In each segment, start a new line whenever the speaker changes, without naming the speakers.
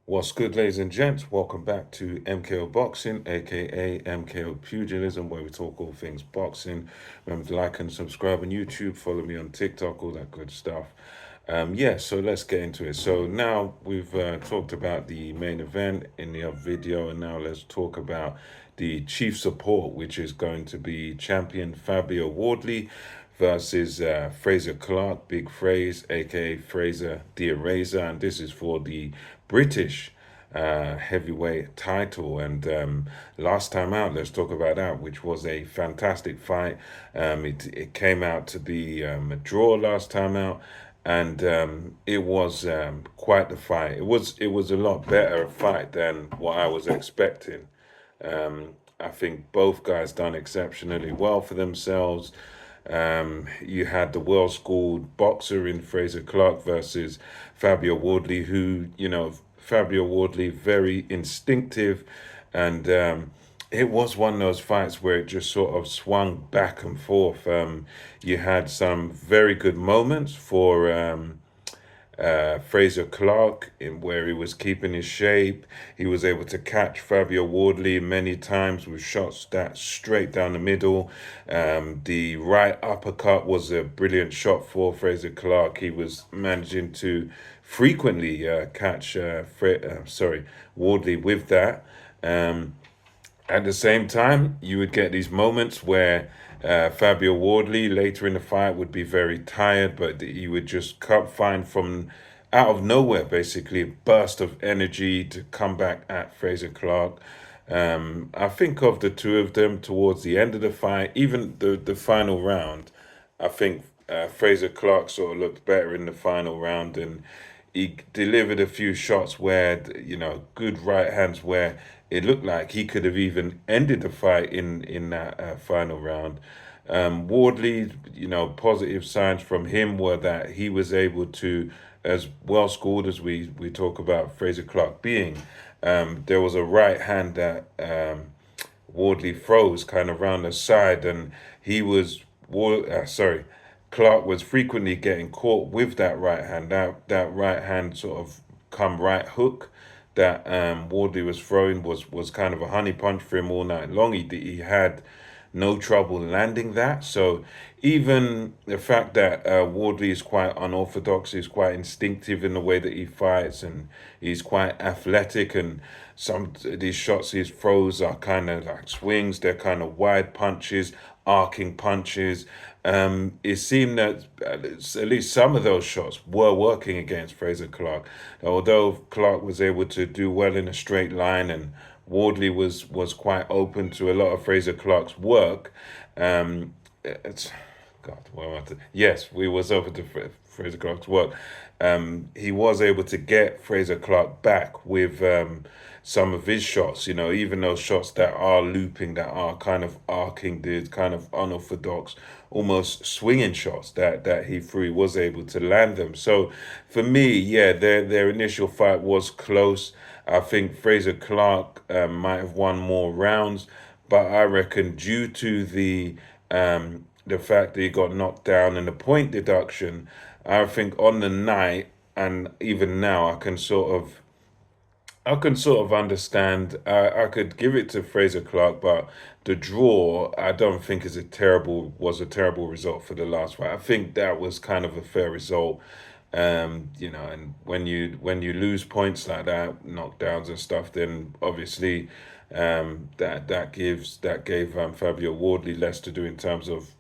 What's good, ladies and gents? Welcome back to MKO Boxing, aka MKO Pugilism, where we talk all things boxing. Remember to like and subscribe on YouTube, follow me on TikTok, all that good stuff. Yeah, so let's get into it. So now we've talked about the main event in the other video, and now let's talk about the chief support, which is going to be champion Fabio Wardley versus Frazer Clarke, Big Fraze, aka Frazer the Eraser, and this is for the British heavyweight title. And last time out, let's talk about that, which was a fantastic fight. It came out to be a draw last time out, and it was quite the fight. It was a lot better a fight than what I was expecting. I think both guys done exceptionally well for themselves. You had the well-schooled boxer in Frazer Clarke versus Fabio Wardley, who, Fabio Wardley, very instinctive, and it was one of those fights where it just sort of swung back and forth. You had some very good moments for Frazer Clarke, in where he was keeping his shape. He was able to catch Fabio Wardley many times with shots that straight down the middle. The right uppercut was a brilliant shot for Frazer Clarke. He was managing to frequently catch Wardley with that. Um, at the same time, you would get these moments where Fabio Wardley later in the fight would be very tired, but he would just find from out of nowhere, basically, a burst of energy to come back at Frazer Clarke. I think of the two of them towards the end of the fight, even the final round. I think Frazer Clarke sort of looked better in the final round, and he delivered a few shots where, good right hands where it looked like he could have even ended the fight in that final round. Wardley, positive signs from him were that he was able to, as well schooled as we talk about Frazer Clarke being, there was a right hand that Wardley froze kind of round the side, and he was Clarke was frequently getting caught with that right hand. That right hand sort of come right hook that Wardley was throwing was kind of a honey punch for him all night long. He had no trouble landing that. So even the fact that Wardley is quite unorthodox, he's quite instinctive in the way that he fights, and he's quite athletic. And some of these shots he throws are kind of like swings. They're kind of wide punches, arcing punches. It seemed that at least some of those shots were working against Frazer Clarke. Although Clarke was able to do well in a straight line, and Wardley was quite open to a lot of Frazer Clarke's work. It's God, what am I to, yes, we was open to Frazer Clarke's work. He was able to get Frazer Clarke back with some of his shots. Even those shots that are looping, that are kind of arcing, the kind of unorthodox, almost swinging shots that he threw, he was able to land them. So for me, yeah, their initial fight was close. I think Frazer Clarke might have won more rounds, but I reckon due to the fact that he got knocked down and the point deduction, I think on the night and even now I can sort of understand. I could give it to Frazer Clarke, but the draw I don't think was a terrible result for the last fight. I think that was kind of a fair result. And when you lose points like that, knockdowns and stuff, then obviously that gave Fabio Wardley less to do in terms of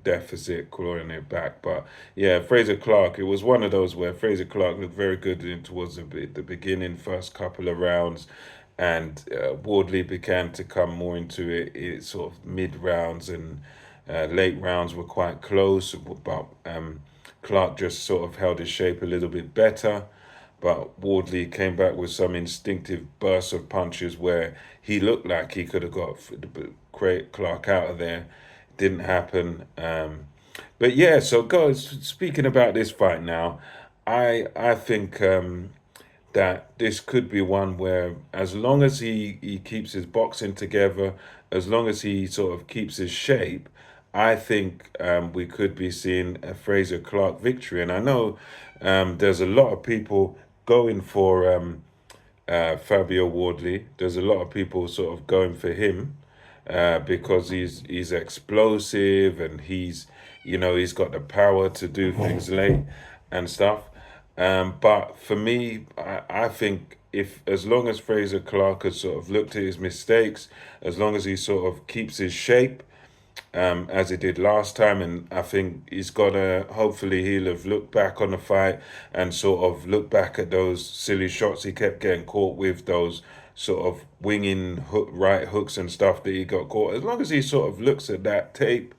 deficit, clawing it back. But yeah, Frazer Clarke, it was one of those where Frazer Clarke looked very good towards the beginning, first couple of rounds, and Wardley began to come more into it sort of mid rounds, and late rounds were quite close, but Clarke just sort of held his shape a little bit better. But Wardley came back with some instinctive bursts of punches where he looked like he could have got Clarke out of there. Didn't happen. But yeah, so guys, speaking about this fight now, I think that this could be one where, as long as he keeps his boxing together, as long as he sort of keeps his shape, I think we could be seeing a Frazer Clarke victory. And I know there's a lot of people going for Fabio Wardley. There's a lot of people sort of going for him because he's explosive and he's got the power to do things late and stuff. But for me, I think if as long as Frazer Clarke has sort of looked at his mistakes, as long as he sort of keeps his shape, as he did last time. And I think he's got to, hopefully, he'll have looked back on the fight and sort of look back at those silly shots he kept getting caught with, those sort of winging right hooks and stuff that he got caught. As long as he sort of looks at that tape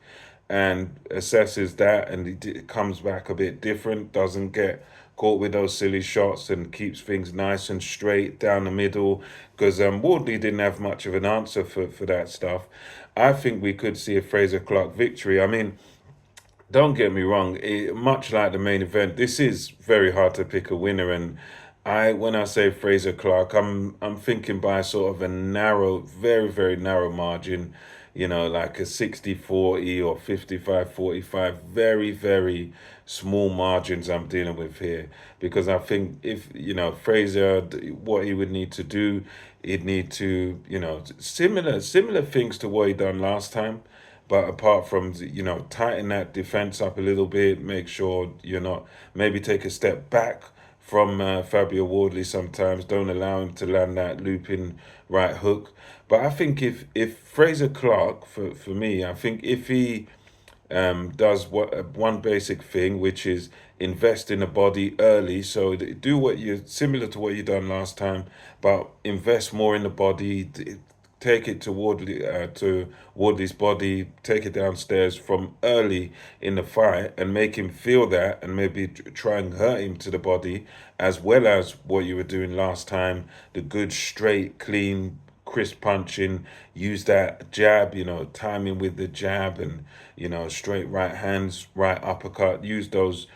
and assesses that and comes back a bit different, doesn't get caught with those silly shots and keeps things nice and straight down the middle, because Wardley didn't have much of an answer for that stuff. I think we could see a Frazer Clarke victory. I mean, don't get me wrong, much like the main event, this is very hard to pick a winner. And when I say Frazer Clarke, I'm thinking by sort of a narrow, very, very narrow margin, like a 60-40 or 55-45, very, very small margins I'm dealing with here. Because I think if, Frazer, what he would need to do, he'd need to, similar things to what he done last time. But apart from, tighten that defense up a little bit, make sure you're not, maybe take a step back from Fabio Wardley sometimes. Don't allow him to land that looping right hook. But I think if Frazer Clarke, for me, I think if he does one basic thing, which is invest in the body early. So do what you similar to what you done last time, but invest more in the body. Take it to Wardley's body, take it downstairs from early in the fight, and make him feel that, and maybe try and hurt him to the body, as well as what you were doing last time. The good, straight, clean, crisp punching. Use that jab, timing with the jab, and straight right hands, right uppercut. Use those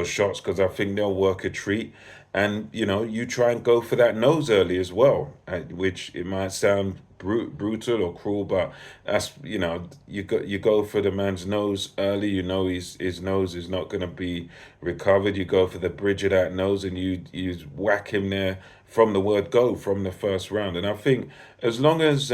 shots, because I think they'll work a treat. And you try and go for that nose early as well, which it might sound brutal or cruel, but that's you go for the man's nose early. His nose is not going to be recovered. You go for the bridge of that nose, and you whack him there from the word go, from the first round. And I think as long as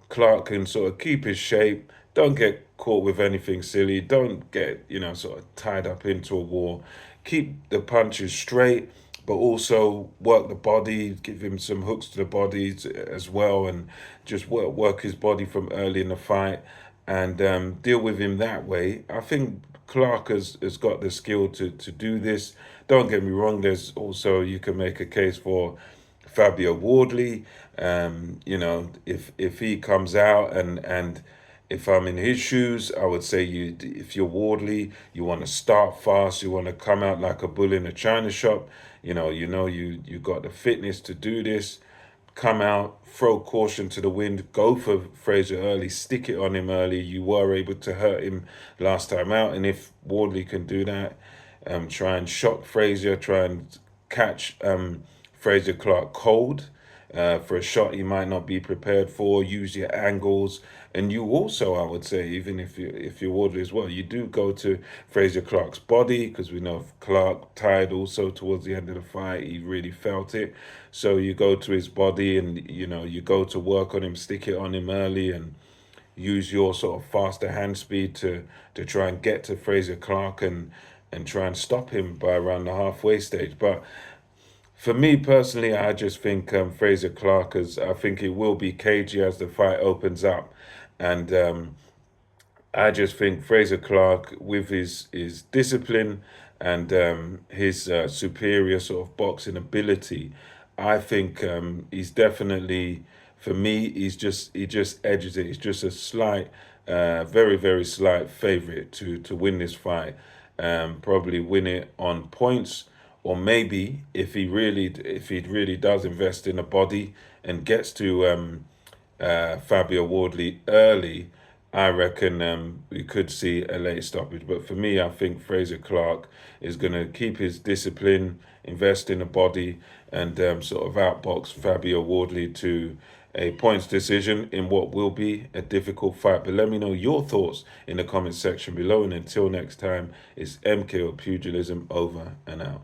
Clarke can sort of keep his shape, don't get caught with anything silly, don't get, sort of tied up into a war, keep the punches straight, but also work the body, give him some hooks to the body as well, and just work his body from early in the fight, and deal with him that way. I think Clarke has got the skill to do this. Don't get me wrong, there's also, you can make a case for Fabio Wardley. If he comes out, and if I'm in his shoes, I would say if you're Wardley, you want to start fast, you want to come out like a bull in a china shop. You got the fitness to do this. Come out, throw caution to the wind, go for Frazer early, stick it on him early. You were able to hurt him last time out, and if Wardley can do that, try and shock Frazer, try and catch Frazer Clarke cold for a shot he might not be prepared for. Use your angles, and you also, I would say, even if you're Wardley as well, you do go to Frazer Clarke's body, because we know Clarke tired also towards the end of the fight. He really felt it, so you go to his body, and you go to work on him, stick it on him early, and use your sort of faster hand speed to try and get to Frazer Clarke, and try and stop him by around the halfway stage. But for me personally, I just think Frazer Clarke I think it will be cagey as the fight opens up, and I just think Frazer Clarke, with his discipline and his superior sort of boxing ability, I think he's definitely, for me, he just edges it. He's just a slight, very, very slight favorite to win this fight. Probably win it on points, or maybe if he really does invest in a body and gets to Fabio Wardley early, I reckon we could see a late stoppage. But for me, I think Frazer Clarke is going to keep his discipline, invest in a body, and sort of outbox Fabio Wardley to a points decision in what will be a difficult fight. But let me know your thoughts in the comment section below. And until next time, it's MKO Pugilism, over and out.